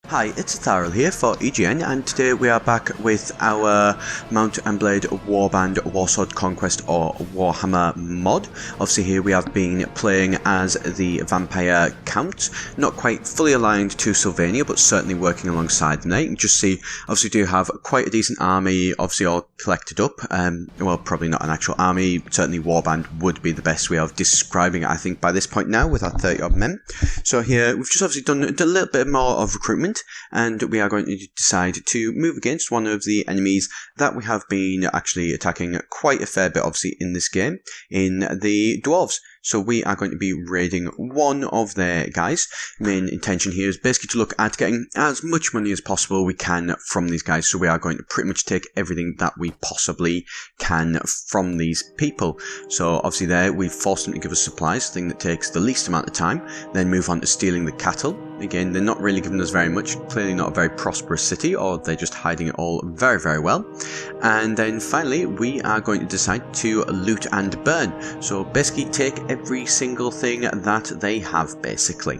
Hi, it's Etharal here for EGN, and today we are back with our Mount and Blade Warband Warsword Conquest or Warhammer mod. Obviously here we have been playing as the Vampire Count, not quite fully aligned to Sylvania, but certainly working alongside them there. You can just see, obviously do have quite a decent army, obviously all collected up. Well, probably not an actual army, certainly Warband would be the best way of describing it, I think, by this point now, with our 30 odd men. So here, we've just obviously done a little bit more of recruitment, and we are going to decide to move against one of the enemies that we have been actually attacking quite a fair bit, obviously, in this game, in the Dwarves. So we are going to be raiding one of their guys. Main intention here is basically to look at getting as much money as possible we can from these guys. So we are going to pretty much take everything that we possibly can from these people. So obviously there we've forced them to give us supplies, thing that takes the least amount of time. Then move on to stealing the cattle. Again, they're not really giving us very much, clearly not a very prosperous city, or they're just hiding it all very, very well. And then finally, we are going to decide to loot and burn. So basically take every single thing that they have, basically.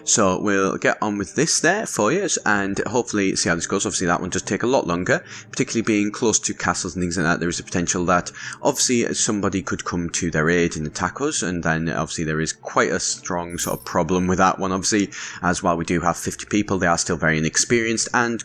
So we'll get on with this there for you and hopefully see how this goes. Obviously that one does take a lot longer, particularly being close to castles and things like that. There is a potential that obviously somebody could come to their aid and attack us, and then obviously there is quite a strong sort of problem with that one, obviously, as while we do have 50 people, they are still very inexperienced and,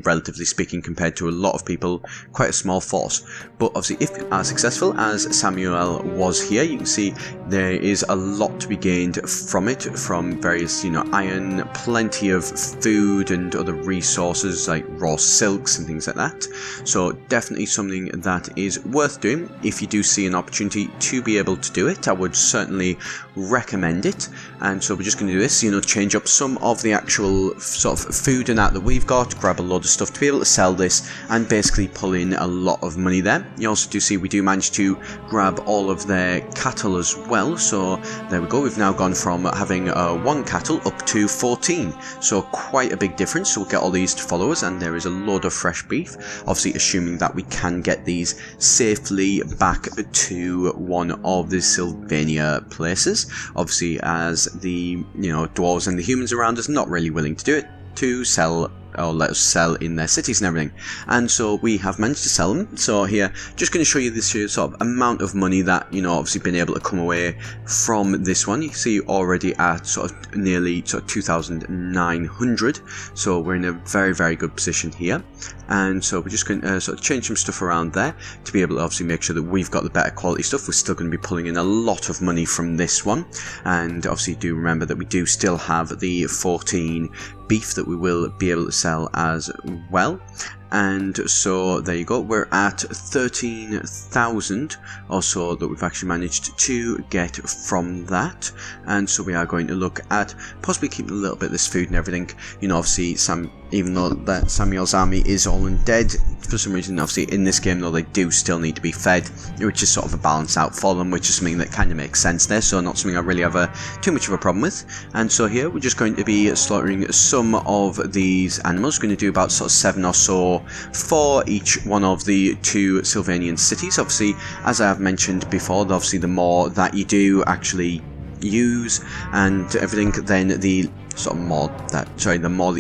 relatively speaking, compared to a lot of people, quite a small force. But obviously if we are successful, as Samuel was here, you can see there is a lot to be gained from it, from various, iron, plenty of food and other resources like raw silks and things like that. So definitely something that is worth doing. If you do see an opportunity to be able to do it, I would certainly recommend it. And so we're just going to do this, change up some of the actual sort of food and that we've got, grab a load of stuff to be able to sell this and basically pull in a lot of money there. You also do see we do manage to grab all of their cattle as well, so there we go. We've now gone from having 1 cattle up to 14, so quite a big difference. So we'll get all these to follow us, and there is a load of fresh beef, obviously assuming that we can get these safely back to one of the Sylvania places, obviously, as the dwarves and the humans around us not really willing to do it, to sell or let us sell in their cities and everything. And so we have managed to sell them. So here, just going to show you this sort of amount of money that, obviously been able to come away from this one. You see already at sort of nearly 2,900. So we're in a very, very good position here. And so we're just going to sort of change some stuff around there to be able to obviously make sure that we've got the better quality stuff. We're still going to be pulling in a lot of money from this one. And obviously do remember that we do still have the 14 beef that we will be able to sell as well. And so there you go, we're at 13,000 or so that we've actually managed to get from that. And so we are going to look at possibly keeping a little bit of this food and everything. Obviously even though that Samuel's army is all undead, for some reason, obviously in this game though, they do still need to be fed, which is sort of a balance out for them, which is something that kind of makes sense there, so not something I really have too much of a problem with. And so here we're just going to be slaughtering some of these animals. We're going to do about sort of 7 or so for each one of the 2 Sylvanian cities. Obviously, as I have mentioned before, obviously the more that you do actually use and everything, then the more that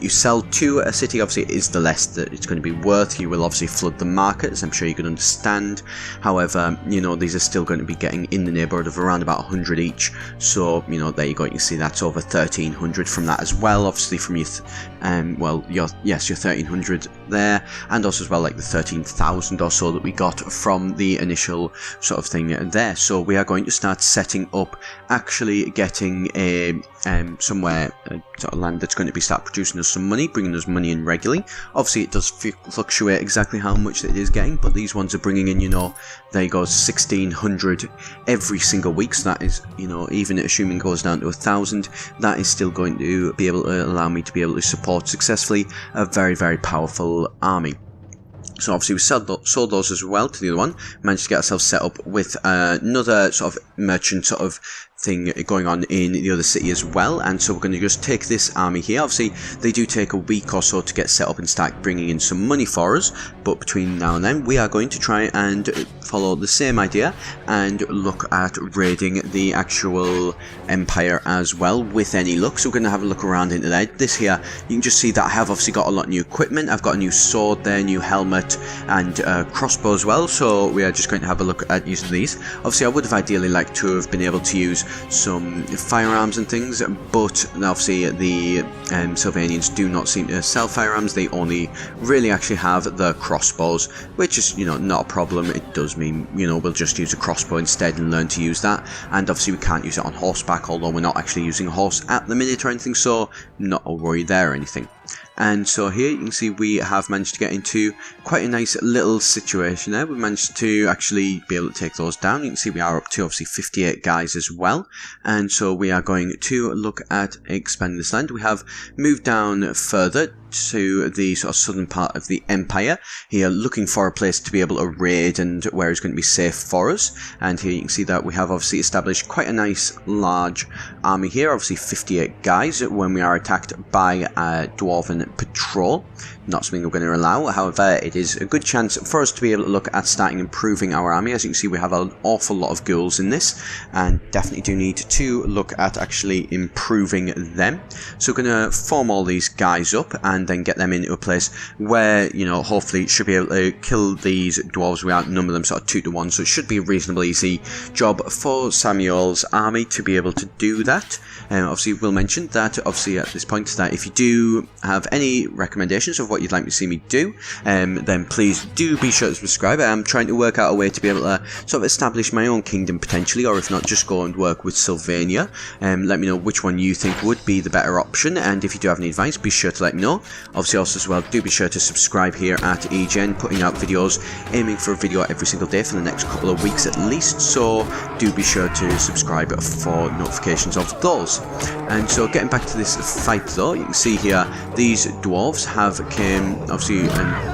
you sell to a city, obviously, is the less that it's going to be worth. You will obviously flood the market, as I'm sure you can understand. However, these are still going to be getting in the neighbourhood of around about 100 each. So, there you go. You can see that's over 1,300 from that as well. Obviously, from your 1,300 there, and also as well like the 13,000 or so that we got from the initial sort of thing there. So we are going to start setting up, actually getting a somewhere sort of land that's going to be start producing us some money, bringing us money in regularly. Obviously it does fluctuate exactly how much it is getting, but these ones are bringing in, there you go, 1,600 every single week. So that is, even assuming it goes down to 1,000, that is still going to be able to allow me to be able to support successfully a very, very powerful army. So obviously we sold those as well to the other one, managed to get ourselves set up with another sort of merchant sort of thing going on in the other city as well, and so we're going to just take this army here. Obviously they do take a week or so to get set up and start bringing in some money for us, but between now and then we are going to try and follow the same idea and look at raiding the actual empire as well with any luck. So we're going to have a look around into there. This here, you can just see that I have obviously got a lot of new equipment. I've got a new sword there, new helmet, and crossbow as well, so we are just going to have a look at using these. Obviously I would have ideally liked to have been able to use some firearms and things, but obviously the Slyvanians do not seem to sell firearms. They only really actually have the crossbows, which is, you know, not a problem. It does mean, you know, we'll just use a crossbow instead and learn to use that, and obviously we can't use it on horseback, although we're not actually using a horse at the minute or anything, so not a worry there or anything. And so here you can see we have managed to get into quite a nice little situation there. We've managed to actually be able to take those down. You can see we are up to obviously 58 guys as well. And so we are going to look at expanding this land. We have moved down further to the sort of southern part of the empire here, looking for a place to be able to raid and where it's going to be safe for us. And here you can see that we have obviously established quite a nice large army here, obviously 58 guys when we are attacked by a dwarven patrol. Not something we're going to allow. However, it is a good chance for us to be able to look at starting improving our army. As you can see, we have an awful lot of ghouls in this, and definitely do need to look at actually improving them. So we're going to form all these guys up and then get them into a place where, you know, hopefully should be able to kill these dwarves. We outnumber them sort of 2 to 1, so it should be a reasonably easy job for Samuel's army to be able to do that. Obviously, we'll mention that obviously at this point that if you do have any recommendations of what you'd like to see me do, then please do be sure to subscribe. I'm trying to work out a way to be able to sort of establish my own kingdom potentially, or if not, just go and work with Sylvania. Let me know which one you think would be the better option, and if you do have any advice, be sure to let me know. Obviously, also as well, do be sure to subscribe here at EGen, putting out videos, aiming for a video every single day for the next couple of weeks at least, so do be sure to subscribe for notifications of those. And so getting back to this fight though, you can see here these dwarves have came obviously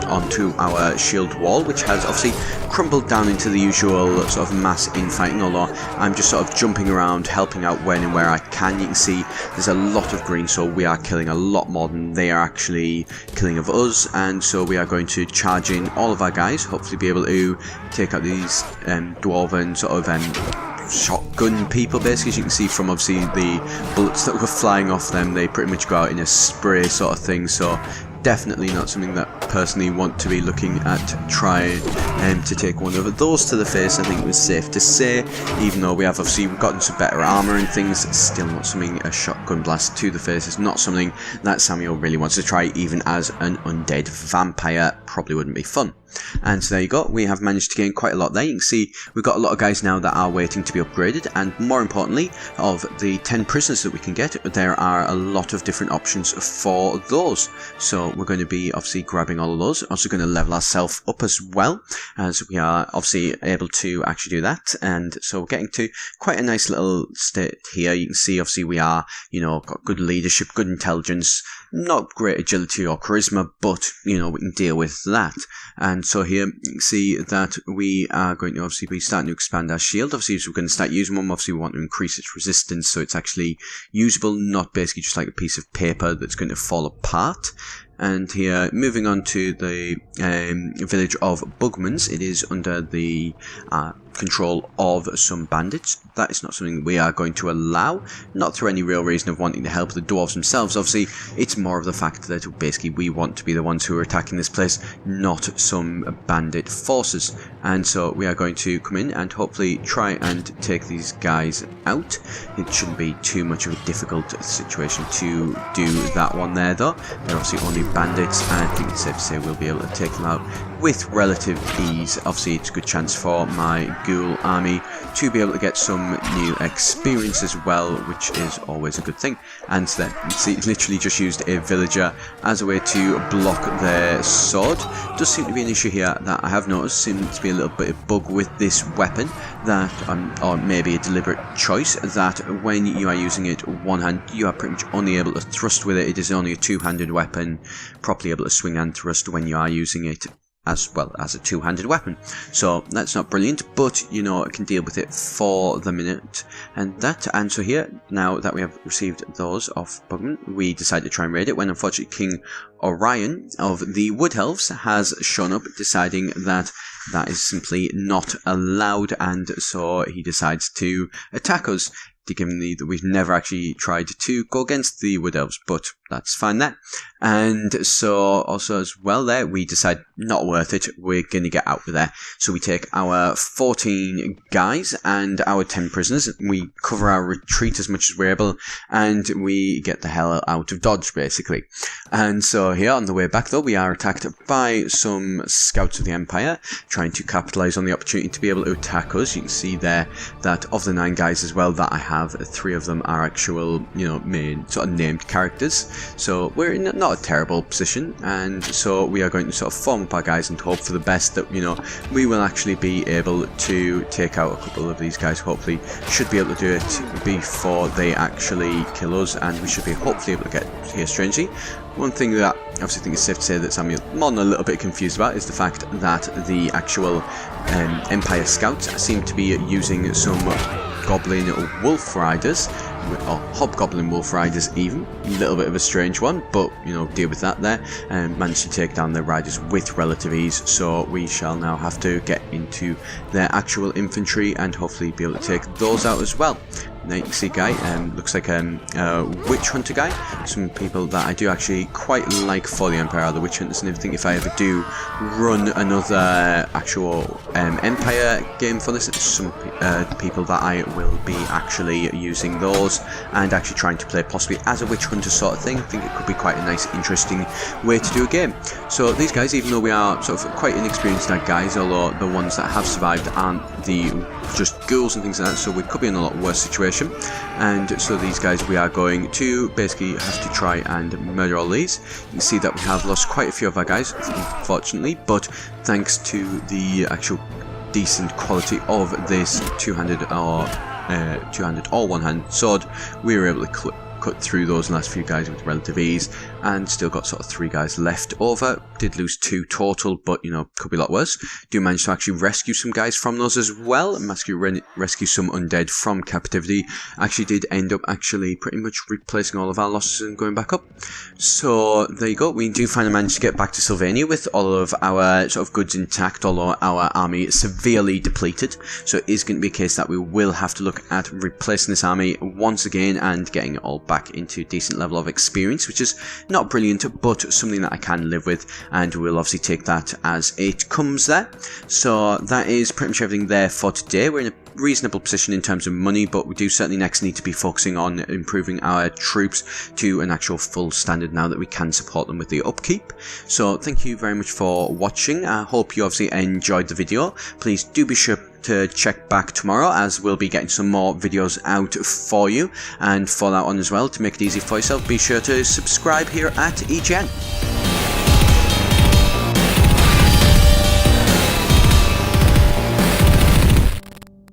onto our shield wall, which has obviously crumbled down into the usual sort of mass infighting, although I'm just sort of jumping around helping out when and where I can. You can see there's a lot of green, so we are killing a lot more than they are actually killing of us, and so we are going to charge in all of our guys, hopefully be able to take out these dwarven sort of shotgun people. Basically, as you can see from obviously the bullets that were flying off them, they pretty much go out in a spray sort of thing, so definitely not something that I personally want to be looking at trying to take one of those to the face. I think it was safe to say, even though we have obviously gotten some better armor and things, still not something a shotgun blast to the face is not something that Samuel really wants to try, even as an undead vampire. Probably wouldn't be fun. And so there you go, we have managed to gain quite a lot there. You can see we've got a lot of guys now that are waiting to be upgraded, and more importantly, of the 10 prisoners that we can get, there are a lot of different options for those. So we're going to be obviously grabbing all of those. Also going to level ourselves up as well, as we are obviously able to actually do that. And so we're getting to quite a nice little state here. You can see obviously we are, you know, got good leadership, good intelligence, not great agility or charisma, but you know, we can deal with that. And so here you can see that we are going to obviously be starting to expand our shield. Obviously, so we're going to start using one. Obviously, we want to increase its resistance so it's actually usable, not basically just like a piece of paper that's going to fall apart. And here, moving on to the village of Bugmans, it is under the control of some bandits. That is not something we are going to allow, not through any real reason of wanting to help the dwarves themselves. Obviously, it's more of the fact that basically we want to be the ones who are attacking this place, not some bandit forces. And so we are going to come in and hopefully try and take these guys out. It shouldn't be too much of a difficult situation to do that one there though. They're obviously only bandits, and I think it's safe to say we'll be able to take them out with relative ease. Obviously, it's a good chance for my ghoul army to be able to get some new experience as well, which is always a good thing. And then you see, literally just used a villager as a way to block their sword. Does seem to be an issue here that I have noticed. Seems to be a little bit of bug with this weapon, that or maybe a deliberate choice, that when you are using it one hand, you are pretty much only able to thrust with it. It is only a two-handed weapon, properly able to swing and thrust when you are using it as well as a two-handed weapon. So that's not brilliant, but you know, it can deal with it for the minute. And so here, now that we have received those off Bugman, we decided to try and raid it, when unfortunately King Orion of the Wood Elves has shown up, deciding that that is simply not allowed, and so he decides to attack us. Given that we've never actually tried to go against the Wood Elves, but that's fine there. And so also as well there, we decide not worth it, we're going to get out of there. So we take our 14 guys and our 10 prisoners, we cover our retreat as much as we're able, and we get the hell out of Dodge basically. And so here on the way back though, we are attacked by some scouts of the Empire, trying to capitalise on the opportunity to be able to attack us. You can see there that of the 9 guys as well that I have, 3 of them are actual, you know, main sort of named characters. So we're in not a terrible position, and so we are going to sort of form up our guys and hope for the best that, you know, we will actually be able to take out a couple of these guys. Hopefully should be able to do it before they actually kill us, and we should be hopefully able to get here strangely. One thing that I obviously think is safe to say that I'm more than a little bit confused about is the fact that the actual Empire Scouts seem to be using some Goblin Wolf Riders, or Hobgoblin Wolf Riders even. A little bit of a strange one, but, you know, deal with that there. And managed to take down their riders with relative ease, so we shall now have to get into their actual infantry and hopefully be able to take those out as well. Now you can see guy, looks like a witch hunter guy. Some people that I do actually quite like for the Empire are the witch hunters, and everything. If I ever do run another actual Empire game for this, some people that I will be actually using those and actually trying to play possibly as a witch hunter sort of thing. I think it could be quite a nice, interesting way to do a game. So these guys, even though we are sort of quite inexperienced guys, although the ones that have survived aren't the just ghouls and things like that, so we could be in a lot worse situation. And so these guys, we are going to basically have to try and murder all these. You can see that we have lost quite a few of our guys, unfortunately, but thanks to the actual decent quality of this two-handed or one-handed sword, we were able to cut through those last few guys with relative ease, and still got sort of 3 guys left over. Did lose 2 total, but, you know, could be a lot worse. Do manage to actually rescue some guys from those as well, and rescue some undead from captivity. Actually did end up actually pretty much replacing all of our losses and going back up. So there you go. We do finally manage to get back to Sylvania with all of our sort of goods intact, although our army is severely depleted. So it is going to be a case that we will have to look at replacing this army once again and getting it all back into a decent level of experience, which is not brilliant, but something that I can live with, and we'll obviously take that as it comes there. So that is pretty much everything there for today. We're in a reasonable position in terms of money, but we do certainly next need to be focusing on improving our troops to an actual full standard now that we can support them with the upkeep. So thank you very much for watching. I hope you obviously enjoyed the video. Please do be sure to check back tomorrow, as we'll be getting some more videos out for you. And for that one as well, to make it easy for yourself, be sure to subscribe here at EGN.